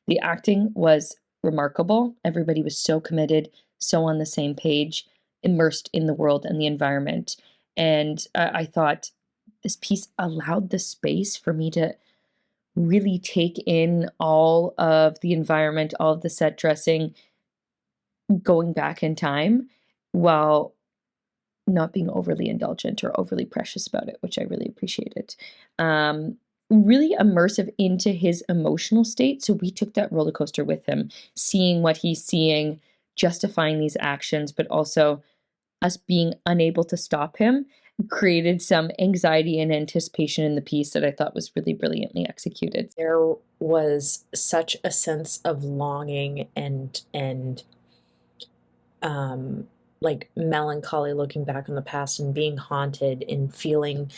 The acting was remarkable. Everybody was so committed, so on the same page, immersed in the world and the environment. And I thought this piece allowed the space for me to really take in all of the environment, all of the set dressing, going back in time while not being overly indulgent or overly precious about it, which I really appreciated. Really immersive into his emotional state. So we took that roller coaster with him, seeing what he's seeing, justifying these actions, but also us being unable to stop him created some anxiety and anticipation in the piece that I thought was really brilliantly executed. There was such a sense of longing and like melancholy looking back on the past and being haunted and feeling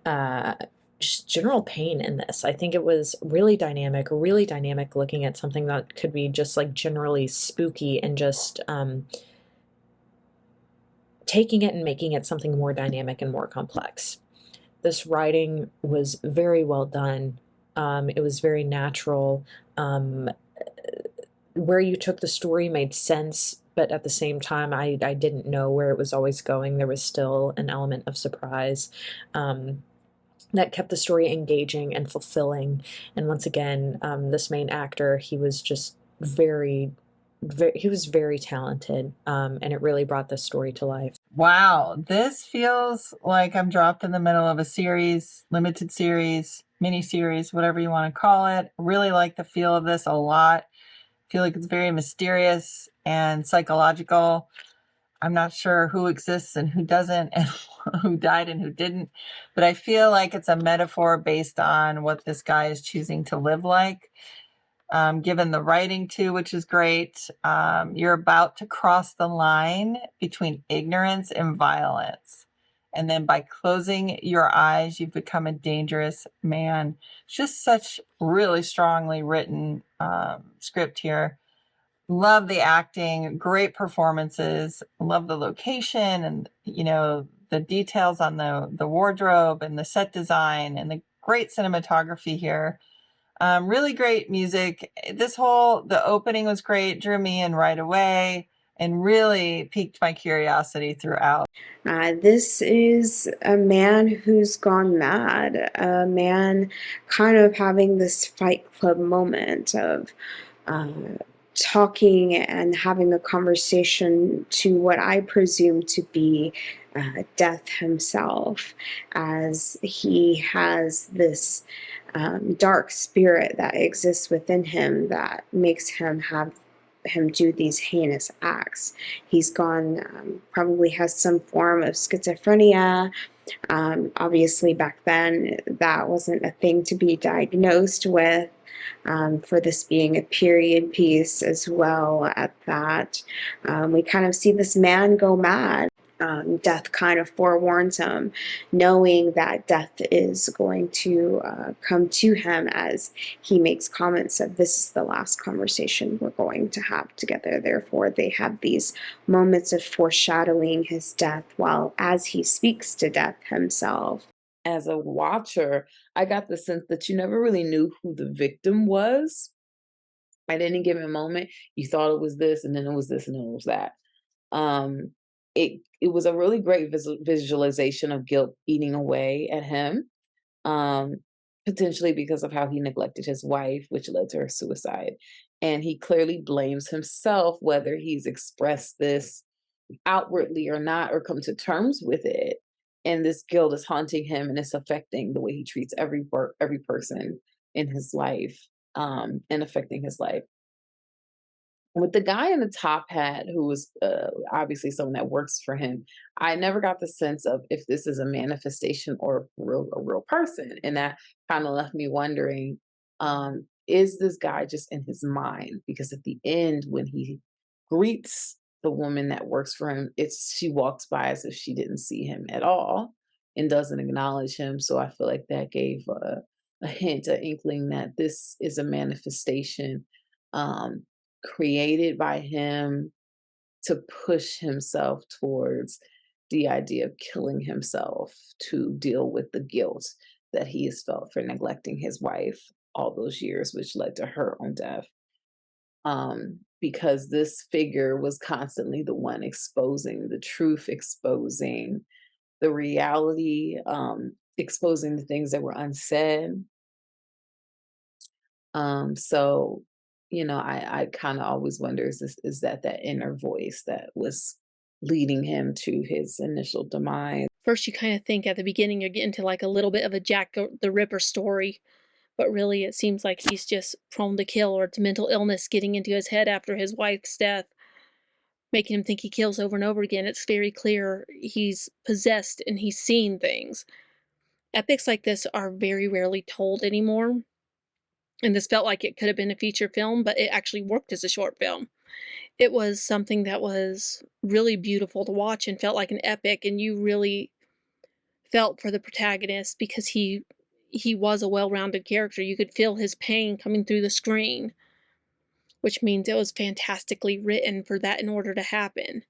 uh, just general pain in this. I think it was really dynamic looking at something that could be just like generally spooky and just taking it and making it something more dynamic and more complex. This writing was very well done. It was very natural. Um, where you took the story made sense, but at the same time, I didn't know where it was always going. There was still an element of surprise that kept the story engaging and fulfilling. And once again, this main actor, he was just he was very talented, and it really brought the story to life. Wow, this feels like I'm dropped in the middle of a series, limited series, mini series, whatever you want to call it. Really like the feel of this a lot. Feel like it's very mysterious and psychological. I'm not sure who exists and who doesn't, and who died and who didn't, but I feel like it's a metaphor based on what this guy is choosing to live like. Given the writing too, which is great. You're about to cross the line between ignorance and violence. And then by closing your eyes, you've become a dangerous man. Just such really strongly written script here. Love the acting, great performances. Love the location and, the details on the wardrobe and the set design and the great cinematography here. Really great music. The opening was great, drew me in right away, and really piqued my curiosity throughout. This is a man who's gone mad, a man kind of having this Fight Club moment of uh, talking and having a conversation to what I presume to be Death himself, as he has this dark spirit that exists within him that makes him do these heinous acts. He's gone, probably has some form of schizophrenia. Obviously, back then, that wasn't a thing to be diagnosed with. For this being a period piece as well, at that, we kind of see this man go mad. Death kind of forewarns him, knowing that death is going to come to him as he makes comments of, this is the last conversation we're going to have together. Therefore, they have these moments of foreshadowing his death while as he speaks to death himself. As a watcher, I got the sense that you never really knew who the victim was. At any given moment, you thought it was this, and then it was this, and then it was that. Um, it was a really great visualization of guilt eating away at him, um, potentially because of how he neglected his wife, which led to her suicide. And he clearly blames himself, whether he's expressed this outwardly or not, or come to terms with it. And this guilt is haunting him, and it's affecting the way he treats every person in his life, and affecting his life. With the guy in the top hat, who was obviously someone that works for him, I never got the sense of if this is a manifestation or a real person, and that kind of left me wondering: is this guy just in his mind? Because at the end, when he greets the woman that works for him, she walks by as if she didn't see him at all and doesn't acknowledge him. So I feel like that gave a hint, an inkling that this is a manifestation. Um, Created by him to push himself towards the idea of killing himself to deal with the guilt that he has felt for neglecting his wife all those years, which led to her own death. because this figure was constantly the one exposing the truth, exposing the reality, exposing the things that were unsaid. So, I kind of always wonder, is that inner voice that was leading him to his initial demise? First, you kind of think at the beginning you're getting to like a little bit of a Jack the Ripper story, but really it seems like he's just prone to kill, or it's mental illness getting into his head after his wife's death, making him think he kills over and over again. It's very clear he's possessed and he's seen things. Epics like this are very rarely told anymore, and this felt like it could have been a feature film, but it actually worked as a short film. It was something that was really beautiful to watch and felt like an epic, and you really felt for the protagonist because he was a well-rounded character. You could feel his pain coming through the screen, which means it was fantastically written for that in order to happen.